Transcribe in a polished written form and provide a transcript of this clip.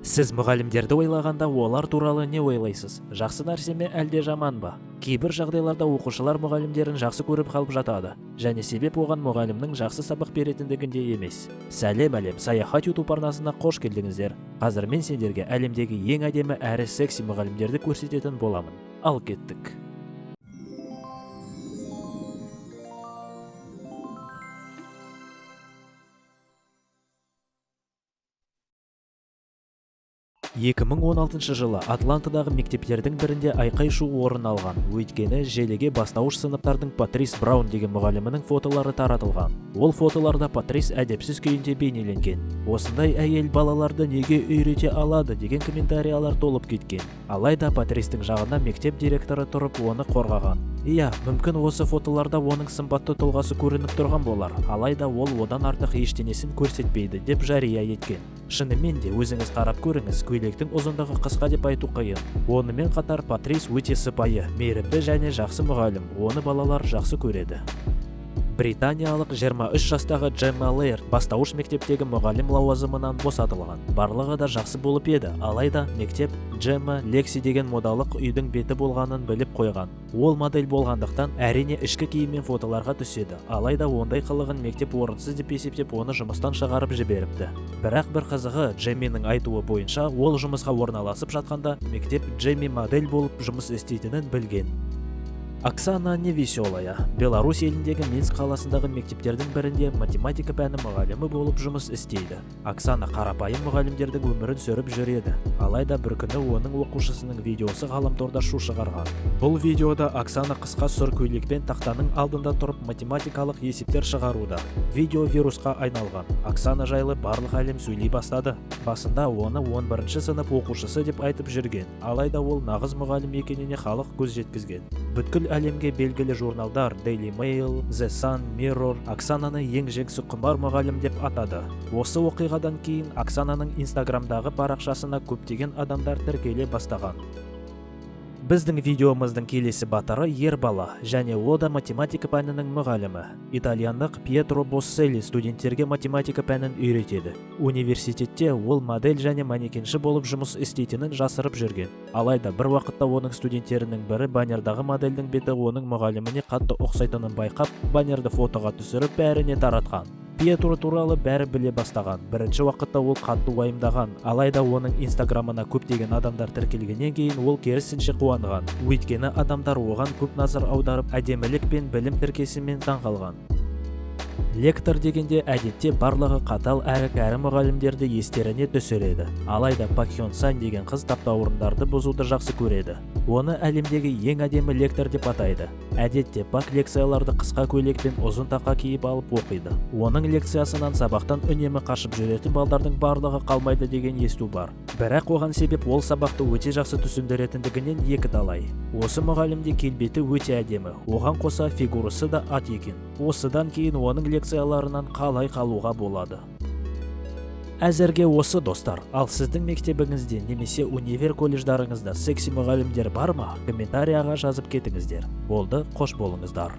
Сіз мұғалімдерді ойлағанда олар туралы не ойлайсыз? Жақсы нәрсе ме әлде жаман ба? Кейбір жағдайларда оқушылар мұғалімдерін жақсы көріп қалып жатады, және себеп оған мұғалімнің жақсы сабақ беретіндігінде емес. Сәлем әлем, саяхат YouTube арнасына қош келдіңіздер. Қазір мен сендерге әлемдегі ең әдемі әрі секси мұғалімдерді көрсететін боламын. Ал кеттік. жылы Атлантадағы мектептердің бірінде айқай-шу орын алған, өйткені желіге бастауыш сыныптардың Патрис Браун деген мұғалімінің фотолары таратылған. Ол фотоларда Патрис әдепсіз күйінде бейнеленген. Осындай әйел балаларды неге үйрете алады деген комментариялар толып кеткен. Алайда Патристің жағына мектеп директоры тұрып оны қорғаған. Иә, мүмкін осы фотоларда оның сымбатты тұлғасы көрініп тұрған болар, алайда ол одан артық ештеңесін көрсетпейді деп жария еткен. Шынымен де өзіңіз қарап көріңіз, көйлектің ұзындығы қысқа деп айту қиын. Онымен қатар Патрис өте сыпайы, мейірімді және жақсы мұғалім, оны балалар жақсы көреді. Британиялық 23 жастағы Джемма Лейерт бастауыш мектептегі мұғалім лауазымынан босатылған. Барлығы да жақсы болып еді, алайда мектеп Джемма Лекси деген модалық үйдің беті болғанын біліп қойған. Ол модель болғандықтан әрине ішкі киіммен фотоларға түседі, алайда ондай қылығын мектеп орынсыз деп есептеп оны жұмыстан шығарып жіберіпті. Бірақ бір қызығы, Джемминың айтуы бойынша, ол жұмысқа орналасып жатқанда мектеп Джемми модель болып жұмыс істейтінін білген. Оксана Невеселая, Беларусь еліндегі Минск қаласындағы мектептердің бірінде математика пәні мұғалімі болып жұмыс істейді. Оксана қарапайым мұғалімдердің өмірін сүріп жүреді, алайда бір күні оның оқушысының видеосы ғаламторда шу шығарған. Бұл видеода Оксана қысқа сұр көйлекпен тақтаның алдында тұрып математикалық есептер шығаруда. Видео вирусқа айналған. Оксана жайлы барлық әлем сөйлей бастады. Басында оны 11-ші сынып оқушысы деп айтып жүрген, алайда ол нағыз мұғалім екеніне халық көз жеткізген. Бүткіл әлемге белгілі журналдар Daily Mail, The Sun, Mirror Оксананы ең жексі құмар мұғалім деп атады. Осы оқиғадан кейін Оксананың Инстаграмдағы парақшасына көптеген адамдар тіркеле бастаған. Біздің видеомыздың келесі батыры ер бала, және ол да математика пәнінің мұғалімі. Итальяндық Пьетро Босселли студенттерге математика пәнін үйретеді. Университетте ол модель және манекенші болып жұмыс істейтінін жасырып жүрген. Алайда бір уақытта оның студенттерінің бірі баннердағы модельдің беті оның мұғаліміне қатты ұқсайтынын байқап, баннерді фотоға түсіріп бәріне таратқан. Пьетро туралы бәрі біле бастаған. Бірінші уақытта ол қатты уайымдаған, алайда оның инстаграмына көптеген адамдар тіркелгеннен кейін ол керісінше қуанған. Өйткені адамдар оған көп назар аударып, әдемілік пен білім тіркесімен таңқалған. Лектор дегенде әдетте барлығы қатал әрі кәрі мұғалімдерді естеріне түсіреді. Алайда Пак Хён Сан деген қыз таптаурындарды бұзуды жақсы көреді. Оны әлемдегі ең әдемі лектор деп атайды. Әдетте Пак лекцияларды қысқа көйлекпен ұзын тақа киіп алып оқиды. Оның лекциясынан сабақтан үнемі қашып жүретін балдардың барлығы қалмайды деген есту бар. Бірақ оған себеп ол сабақты өте жақсы түсіндіретіндігінен екі талай. Осы мұғалімде келбеті өте әдемі, оған қоса фигурасы да ат екен. Осыдан кейін оның лекцияларынан қалай қалуға болады. Әзірге осы достар, ал сіздің мектебіңізде немесе универ колледждарыңызда секси мұғалімдер бар ма? Комментарияға жазып кетіңіздер. Болды, қош болыңыздар.